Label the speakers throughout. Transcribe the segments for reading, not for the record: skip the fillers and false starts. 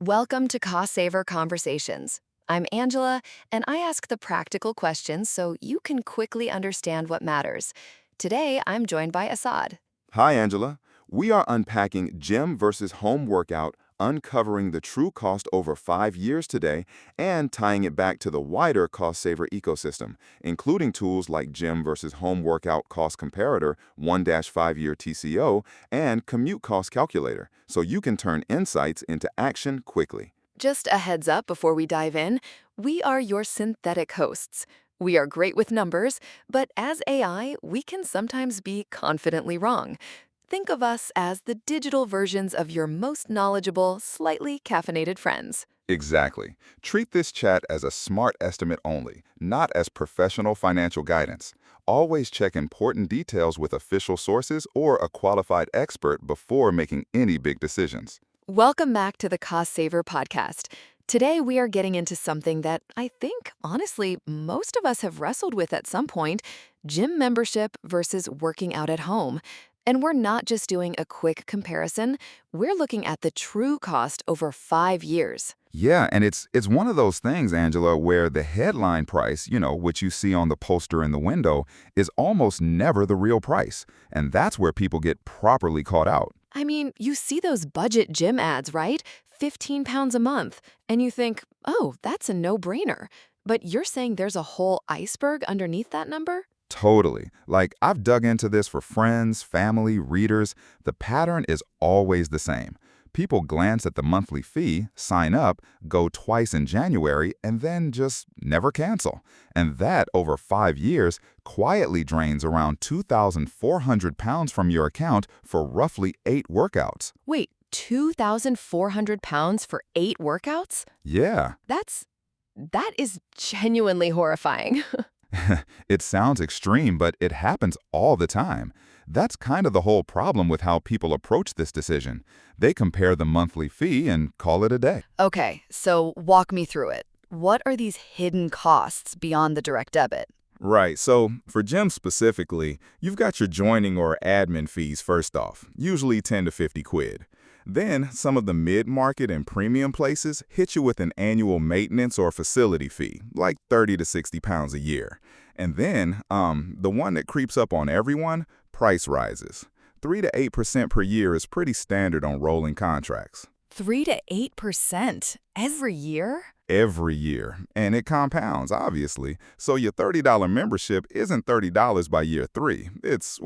Speaker 1: Welcome to Cost Saver Conversations. I'm Angela, and I ask the practical questions so you can quickly understand what matters. Today, I'm joined by Assad.
Speaker 2: Hi, Angela. We are unpacking gym versus home workout, uncovering the true cost over 5 years today, and tying it back to the wider cost saver ecosystem, including tools like gym versus home workout cost comparator, 1-5 year TCO, and commute cost calculator, so you can turn insights into action quickly.
Speaker 1: Just a heads up before we dive in, we are your synthetic hosts. We are great with numbers, but as AI, we can sometimes be confidently wrong. Think of us as the digital versions of your most knowledgeable, slightly caffeinated friends.
Speaker 2: Exactly. Treat this chat as a smart estimate only, not as professional financial guidance. Always check important details with official sources or a qualified expert before making any big decisions.
Speaker 1: Welcome back to the Cost Saver podcast. Today, we are getting into something that I think, honestly, most of us have wrestled with at some point: gym membership versus working out at home. And we're not just doing a quick comparison, we're looking at the true cost over 5 years.
Speaker 2: Yeah, and it's one of those things, Angela, where the headline price, which you see on the poster in the window, is almost never the real price. And that's where people get properly caught out.
Speaker 1: I mean, you see those budget gym ads, right? £15 a month. And you think, oh, that's a no-brainer. But you're saying there's a whole iceberg underneath that number?
Speaker 2: Totally. Like, I've dug into this for friends, family, readers. The pattern is always the same. People glance at the monthly fee, sign up, go twice in January, and then just never cancel. And that, over 5 years, quietly drains around 2,400 pounds from your account for roughly 8 workouts.
Speaker 1: Wait, 2,400 pounds for 8 workouts?
Speaker 2: Yeah.
Speaker 1: That is genuinely horrifying.
Speaker 2: It sounds extreme, but it happens all the time. That's kind of the whole problem with how people approach this decision. They compare the monthly fee and call it a day.
Speaker 1: Okay, so walk me through it. What are these hidden costs beyond the direct debit?
Speaker 3: Right, so for gyms specifically, you've got your joining or admin fees first off, usually 10 to 50 quid. Then some of the mid-market and premium places hit you with an annual maintenance or facility fee, like 30 to 60 pounds a year. And then, the one that creeps up on everyone, price rises. 3 to 8% per year is pretty standard on rolling contracts.
Speaker 1: 3 to 8% every year?
Speaker 3: Every year, and it compounds, obviously. So your $30 membership isn't $30 by year 3. It's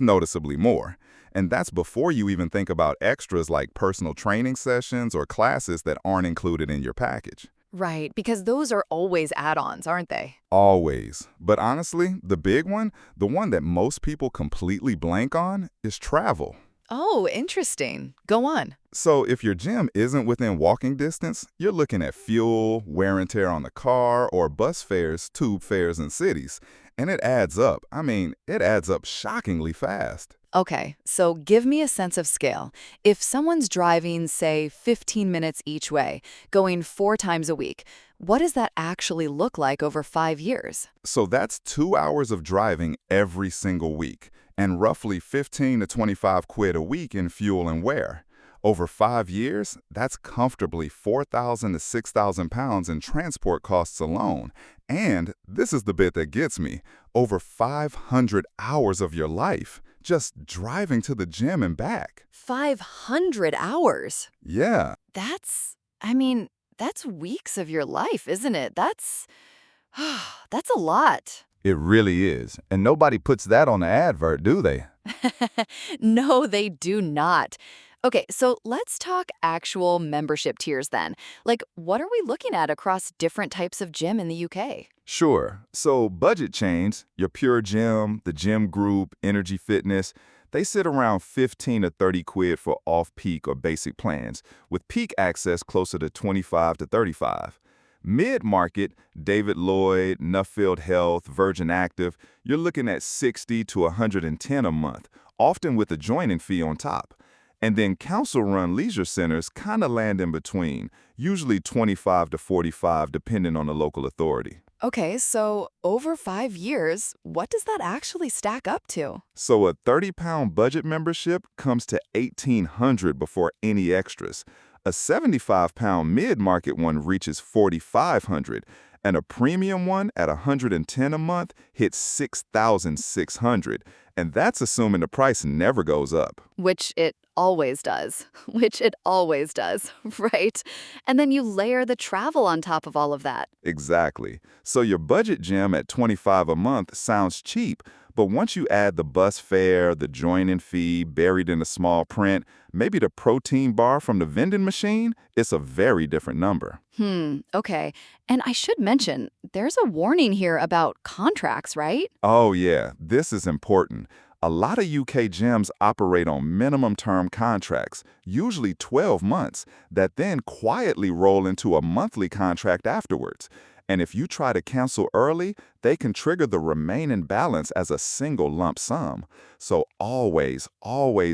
Speaker 3: noticeably more. And that's before you even think about extras like personal training sessions or classes that aren't included in your package.
Speaker 1: Right, because those are always add-ons, aren't they?
Speaker 3: Always. But honestly, the big one, the one that most people completely blank on, is travel.
Speaker 1: Oh, interesting. Go on.
Speaker 3: So if your gym isn't within walking distance, you're looking at fuel, wear and tear on the car, or bus fares, tube fares in cities. And it adds up. It adds up shockingly fast.
Speaker 1: Okay, so give me a sense of scale. If someone's driving, say, 15 minutes each way, going 4 times a week, what does that actually look like over 5 years?
Speaker 3: So that's 2 hours of driving every single week, and roughly 15 to 25 quid a week in fuel and wear. Over 5 years, that's comfortably 4,000 to 6,000 pounds in transport costs alone. And this is the bit that gets me, over 500 hours of your life just driving to the gym and back.
Speaker 1: 500 hours?
Speaker 3: Yeah,
Speaker 1: That's weeks of your life, isn't it? That's a lot.
Speaker 3: it really is. And nobody puts that on the advert, do they?
Speaker 1: No, they do not. Okay, so let's talk actual membership tiers then. Like, what are we looking at across different types of gym in the UK?
Speaker 3: Sure. So budget chains, your Pure Gym, the Gym Group, Energy Fitness, they sit around 15 to 30 quid for off-peak or basic plans, with peak access closer to 25 to 35. Mid-market, David Lloyd, Nuffield Health, Virgin Active, you're looking at 60 to 110 a month, often with a joining fee on top. And then council-run leisure centers kind of land in between, usually 25 to 45 depending on the local authority.
Speaker 1: Okay, so over 5 years, what does that actually stack up to?
Speaker 3: So a 30-pound budget membership comes to 1,800 before any extras. A 75-pound mid-market one reaches 4,500, and a premium one at 110 a month hits 6,600, and that's assuming the price never goes up.
Speaker 1: Which it always does. Which it always does, right? And then you layer the travel on top of all of that.
Speaker 3: Exactly. So your budget gym at 25 a month sounds cheap, but once you add the bus fare, the joining fee buried in a small print, maybe the protein bar from the vending machine, it's a very different number.
Speaker 1: Okay. And I should mention, there's a warning here about contracts, right?
Speaker 3: Oh yeah, this is important. A lot of UK gyms operate on minimum term contracts, usually 12 months, that then quietly roll into a monthly contract afterwards. And if you try to cancel early, they can trigger the remaining balance as a single lump sum. So always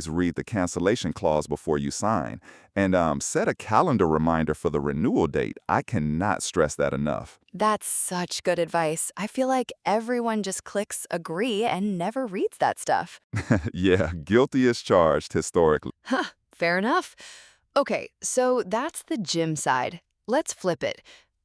Speaker 3: read the cancellation clause before you sign. And set a calendar reminder for the renewal date. I cannot stress that enough.
Speaker 1: That's such good advice. I feel like everyone just clicks agree and never reads that stuff.
Speaker 3: Yeah, guilty as charged historically.
Speaker 1: Huh, fair enough. Okay, so that's the gym side. Let's flip it.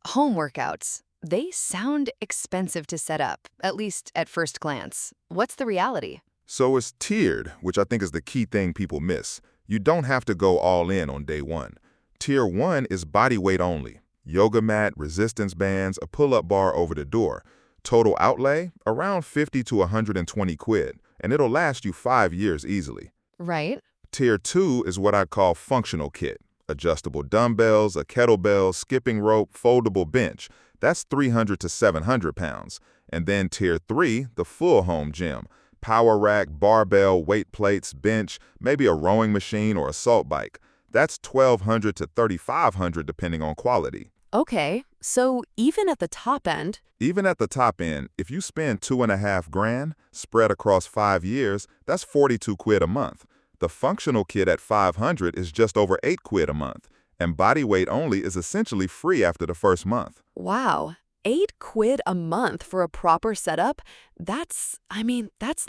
Speaker 1: Home workouts. They sound expensive to set up, at least at first glance. What's the reality?
Speaker 4: So it's tiered, which I think is the key thing people miss. You don't have to go all in on day one. Tier 1 is body weight only. Yoga mat, resistance bands, a pull-up bar over the door. Total outlay, around 50 to 120 quid, and it'll last you 5 years easily.
Speaker 1: Right.
Speaker 4: Tier 2 is what I call functional kit. Adjustable dumbbells, a kettlebell, skipping rope, foldable bench. That's 300 to 700 pounds. And then Tier 3, the full home gym. Power rack, barbell, weight plates, bench, maybe a rowing machine or a salt bike. That's 1,200 to 3,500 depending on quality.
Speaker 1: Okay, so even at the top end,
Speaker 4: Even at the top end, if you spend 2.5 grand, spread across 5 years, that's 42 quid a month. The functional kit at 500 is just over 8 quid a month, and body weight only is essentially free after the first month.
Speaker 1: wow, 8 quid a month for a proper setup? That's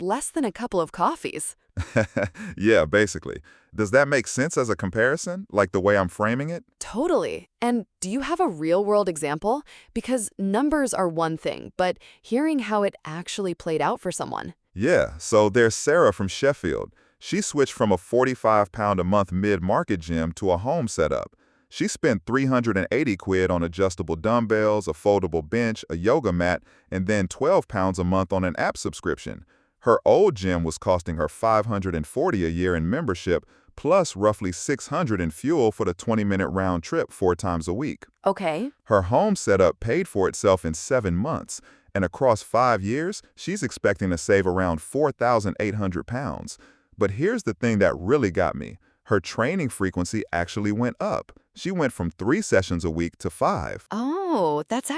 Speaker 1: less than a couple of coffees.
Speaker 4: Yeah, basically. Does that make sense as a comparison, like the way I'm framing it?
Speaker 1: Totally. And do you have a real-world example? Because numbers are one thing, but hearing how it actually played out for someone.
Speaker 4: Yeah, so there's Sarah from Sheffield. She switched from a 45-pound a month mid-market gym to a home setup. She spent 380 quid on adjustable dumbbells, a foldable bench, a yoga mat, and then 12 pounds a month on an app subscription. Her old gym was costing her 540 a year in membership, plus roughly 600 in fuel for the 20-minute round trip 4 times a week.
Speaker 1: Okay.
Speaker 4: Her home setup paid for itself in 7 months, and across 5 years, she's expecting to save around 4,800 pounds. But here's the thing that really got me. Her training frequency actually went up. She went from 3 sessions a week to 5.
Speaker 1: Oh, that's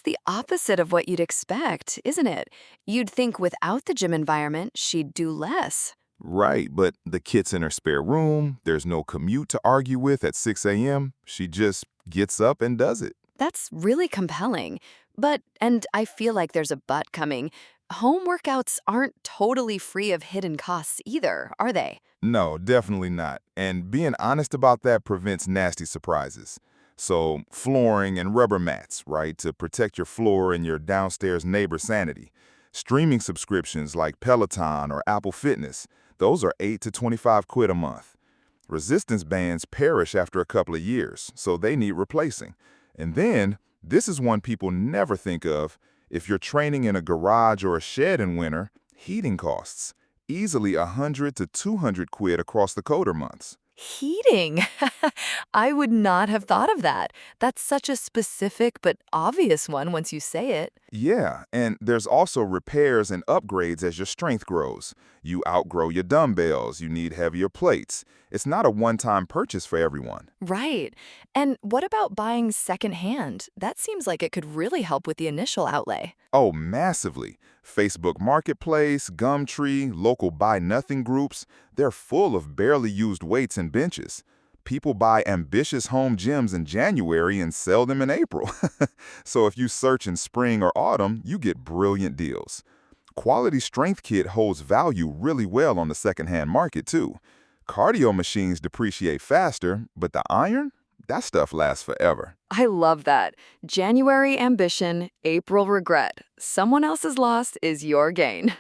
Speaker 1: the opposite of what you'd expect, isn't it? You'd think without the gym environment, she'd do less.
Speaker 3: Right, but the kit's in her spare room, there's no commute to argue with at 6 a.m., she just gets up and does it.
Speaker 1: That's really compelling. And I feel like there's a but coming. Home workouts aren't totally free of hidden costs either, are they?
Speaker 3: No, definitely not. And being honest about that prevents nasty surprises. So, flooring and rubber mats, right, to protect your floor and your downstairs neighbor's sanity. Streaming subscriptions like Peloton or Apple Fitness, those are 8 to 25 quid a month. Resistance bands perish after a couple of years, so they need replacing. And then, this is one people never think of. If you're training in a garage or a shed in winter, heating costs. Easily 100 to 200 quid across the colder months.
Speaker 1: Heating. I would not have thought of that. That's such a specific but obvious one once you say it.
Speaker 3: Yeah, and there's also repairs and upgrades as your strength grows. You outgrow your dumbbells, you need heavier plates. It's not a one-time purchase for everyone.
Speaker 1: Right. And what about buying secondhand? That seems like it could really help with the initial outlay.
Speaker 3: Oh, massively. Facebook Marketplace, Gumtree, local buy-nothing groups, they're full of barely used weights and benches. People buy ambitious home gyms in January and sell them in April. So if you search in spring or autumn, you get brilliant deals. Quality Strength Kit holds value really well on the secondhand market, too. Cardio machines depreciate faster, but the iron? That stuff lasts forever.
Speaker 1: I love that. January ambition, April regret. Someone else's loss is your gain.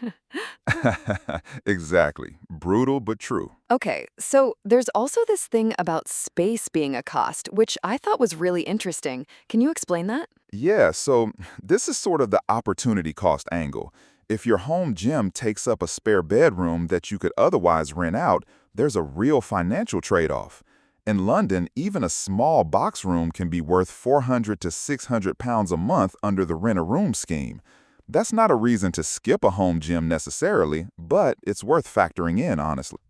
Speaker 3: Exactly. Brutal but true.
Speaker 1: Okay, so there's also this thing about space being a cost, which I thought was really interesting. Can you explain that?
Speaker 3: Yeah, so this is sort of the opportunity cost angle. If your home gym takes up a spare bedroom that you could otherwise rent out, there's a real financial trade-off. In London, even a small box room can be worth 400 to 600 pounds a month under the rent-a-room scheme. That's not a reason to skip a home gym necessarily, but it's worth factoring in, honestly.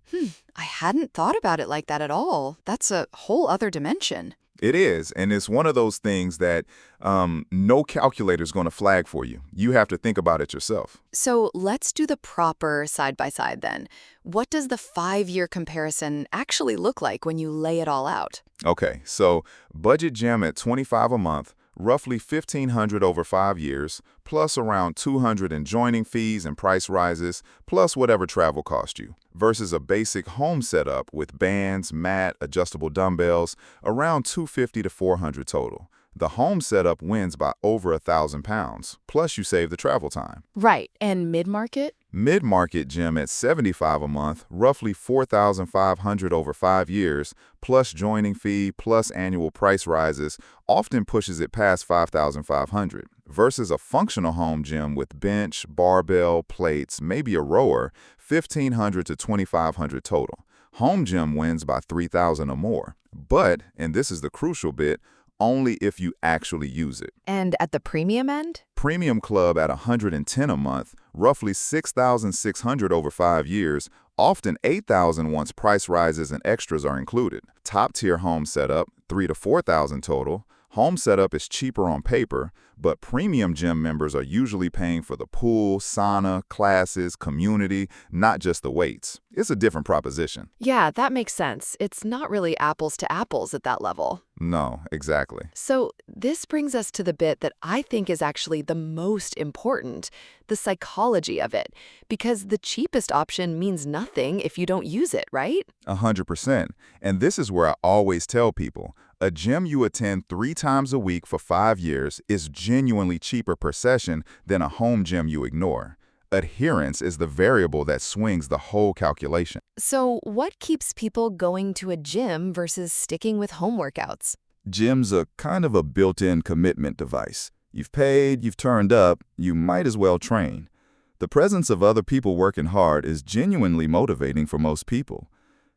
Speaker 1: I hadn't thought about it like that at all. That's a whole other dimension.
Speaker 3: It is, and it's one of those things that no calculator's going to flag for you. You have to think about it yourself.
Speaker 1: So let's do the proper side by side then. What does the 5-year comparison actually look like when you lay it all out?
Speaker 3: Okay, so budget gym at $25 a month, roughly $1,500 over 5 years, plus around $200 in joining fees and price rises, plus whatever travel cost you, versus a basic home setup with bands, mat, adjustable dumbbells, around $250 to $400 total. The home setup wins by over 1,000 pounds, plus you save the travel time.
Speaker 1: Right, and mid-market?
Speaker 3: Mid-market gym at $75 a month, roughly $4,500 over 5 years, plus joining fee, plus annual price rises, often pushes it past $5,500, versus a functional home gym with bench, barbell, plates, maybe a rower, $1,500 to $2,500 total. Home gym wins by $3,000 or more. But, and this is the crucial bit, only if you actually use it.
Speaker 1: And at the premium end?
Speaker 3: Premium Club at $110 a month, roughly $6,600 over 5 years, often $8,000 once price rises and extras are included. Top-tier home setup, $3,000 to $4,000 total. Home setup is cheaper on paper, but premium gym members are usually paying for the pool, sauna, classes, community, not just the weights. It's a different proposition.
Speaker 1: Yeah, that makes sense. It's not really apples to apples at that level.
Speaker 3: No, exactly.
Speaker 1: So this brings us to the bit that I think is actually the most important, the psychology of it, because the cheapest option means nothing if you don't use it, right?
Speaker 3: 100%. And this is where I always tell people, a gym you attend 3 times a week for 5 years is genuinely cheaper per session than a home gym you ignore. Adherence is the variable that swings the whole calculation.
Speaker 1: So what keeps people going to a gym versus sticking with home workouts?
Speaker 3: Gyms are kind of a built-in commitment device. You've paid, you've turned up, you might as well train. The presence of other people working hard is genuinely motivating for most people.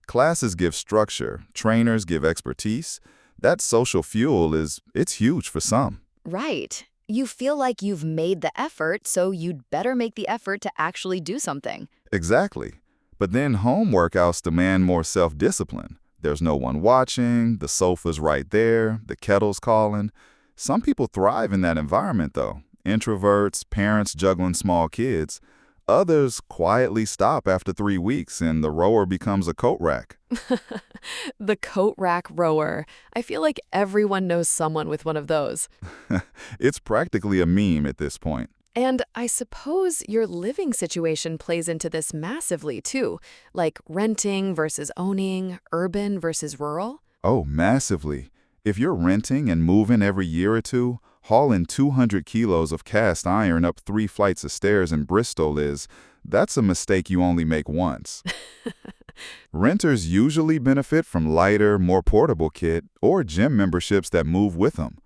Speaker 3: Classes give structure, trainers give expertise. That social fuel it's huge for some.
Speaker 1: Right. You feel like you've made the effort, so you'd better make the effort to actually do something.
Speaker 3: Exactly. But then home workouts demand more self-discipline. There's no one watching, the sofa's right there, the kettle's calling. Some people thrive in that environment, though. Introverts, parents juggling small kids. Others quietly stop after 3 weeks and the rower becomes a coat rack.
Speaker 1: The coat rack rower. I feel like everyone knows someone with one of those.
Speaker 3: It's practically a meme at this point.
Speaker 1: And I suppose your living situation plays into this massively, too, like renting versus owning, urban versus rural.
Speaker 3: Oh, massively. If you're renting and moving every year or two, hauling 200 kilos of cast iron up 3 flights of stairs in Bristol that's a mistake you only make once. Renters usually benefit from lighter, more portable kit or gym memberships that move with them.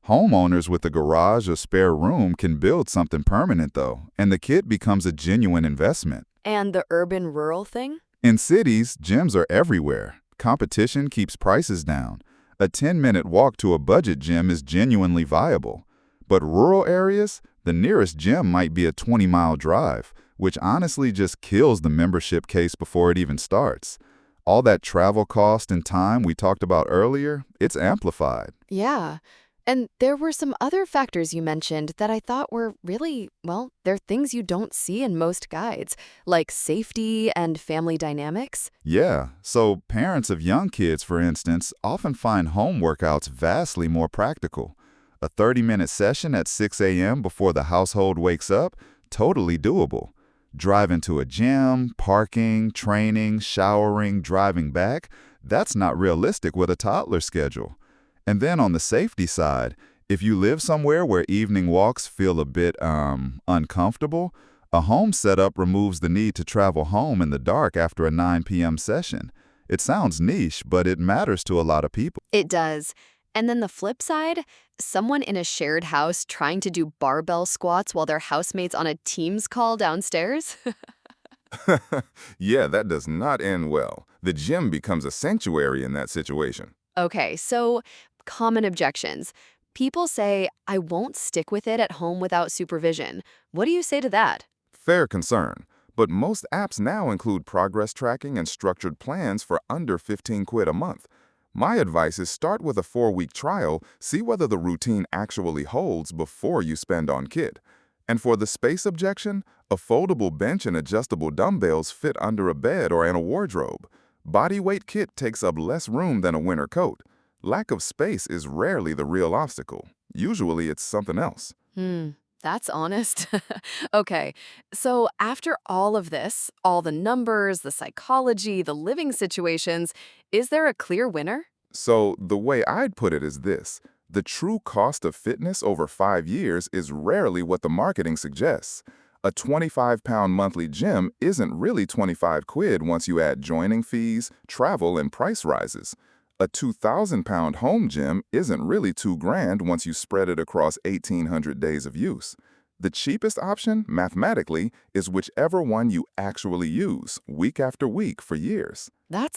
Speaker 3: Homeowners with a garage or spare room can build something permanent, though, and the kit becomes a genuine investment.
Speaker 1: And the urban-rural thing?
Speaker 3: In cities, gyms are everywhere. Competition keeps prices down. A 10-minute walk to a budget gym is genuinely viable. But rural areas, the nearest gym might be a 20-mile drive, which honestly just kills the membership case before it even starts. All that travel cost and time we talked about earlier, it's amplified.
Speaker 1: Yeah. And there were some other factors you mentioned that I thought were really, well, they're things you don't see in most guides, like safety and family dynamics.
Speaker 3: Yeah, so parents of young kids, for instance, often find home workouts vastly more practical. A 30-minute session at 6 a.m. before the household wakes up, totally doable.
Speaker 2: Driving to a gym, parking, training, showering, driving back, that's not realistic with a toddler schedule. And then on the safety side, if you live somewhere where evening walks feel a bit uncomfortable, a home setup removes the need to travel home in the dark after a 9 p.m. session. It sounds niche, but it matters to a lot of people.
Speaker 1: It does. And then the flip side, someone in a shared house trying to do barbell squats while their housemate's on a Teams call downstairs?
Speaker 3: Yeah, that does not end well. The gym becomes a sanctuary in that situation.
Speaker 1: Okay, so common objections. People say, I won't stick with it at home without supervision. What do you say to that?
Speaker 3: Fair concern. But most apps now include progress tracking and structured plans for under 15 quid a month. My advice is start with a 4-week trial, see whether the routine actually holds before you spend on kit. And for the space objection, a foldable bench and adjustable dumbbells fit under a bed or in a wardrobe. Body weight kit takes up less room than a winter coat. Lack of space is rarely the real obstacle. Usually it's something else.
Speaker 1: That's honest. Okay, so after all of this, all the numbers, the psychology, the living situations, is there a clear winner?
Speaker 3: So the way I'd put it is this. The true cost of fitness over 5 years is rarely what the marketing suggests. A 25-pound monthly gym isn't really 25 quid once you add joining fees, travel, and price rises. A 2,000-pound home gym isn't really $2,000 once you spread it across 1,800 days of use. The cheapest option, mathematically, is whichever one you actually use, week after week for years.
Speaker 1: That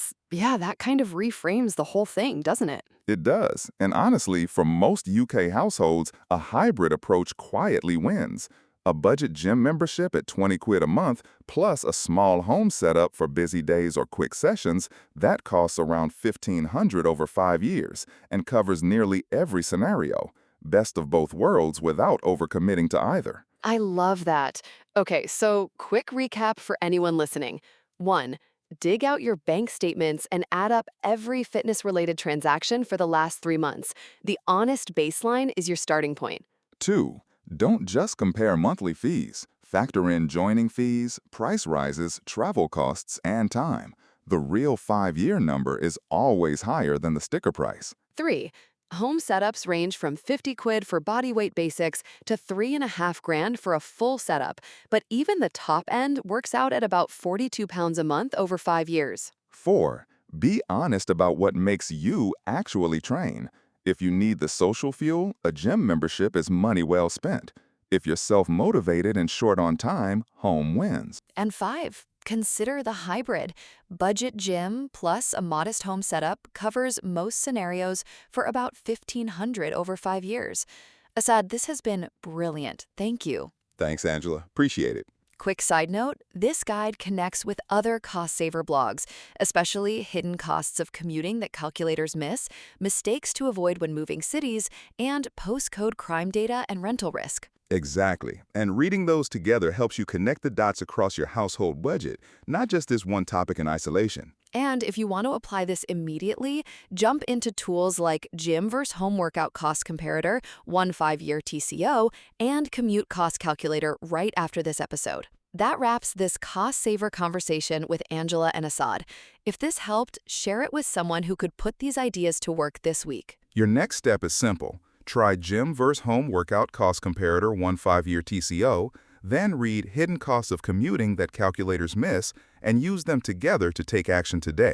Speaker 1: kind of reframes the whole thing, doesn't it?
Speaker 3: It does, and honestly, for most UK households, a hybrid approach quietly wins. A budget gym membership at 20 quid a month, plus a small home setup for busy days or quick sessions, that costs around 1,500 over 5 years and covers nearly every scenario. Best of both worlds without overcommitting to either.
Speaker 1: I love that. Okay, so quick recap for anyone listening. 1. Dig out your bank statements and add up every fitness-related transaction for the last 3 months. The honest baseline is your starting point.
Speaker 3: 2. Don't just compare monthly fees. Factor in joining fees, price rises, travel costs, and time. The real 5-year number is always higher than the sticker price.
Speaker 1: 3. Home setups range from 50 quid for bodyweight basics to 3.5 grand for a full setup, but even the top end works out at about £42 a month over 5 years.
Speaker 3: 4. Be honest about what makes you actually train. If you need the social fuel, a gym membership is money well spent. If you're self-motivated and short on time, home wins.
Speaker 1: And 5. Consider the hybrid. Budget gym plus a modest home setup covers most scenarios for about $1,500 over 5 years. Asad, this has been brilliant. Thank you.
Speaker 3: Thanks, Angela. Appreciate it.
Speaker 1: Quick side note, this guide connects with other cost-saver blogs, especially hidden costs of commuting that calculators miss, mistakes to avoid when moving cities, and postcode crime data and rental risk.
Speaker 3: Exactly. And reading those together helps you connect the dots across your household budget, not just this one topic in isolation.
Speaker 1: And if you want to apply this immediately, jump into tools like Gym vs. Home Workout Cost Comparator, 1 5-year TCO, and Commute Cost Calculator right after this episode. That wraps this cost-saver conversation with Angela and Asad. If this helped, share it with someone who could put these ideas to work this week.
Speaker 3: Your next step is simple. Try Gym vs. Home Workout Cost Comparator 1 5-year TCO, then read Hidden Costs of Commuting that Calculators Miss, and use them together to take action today.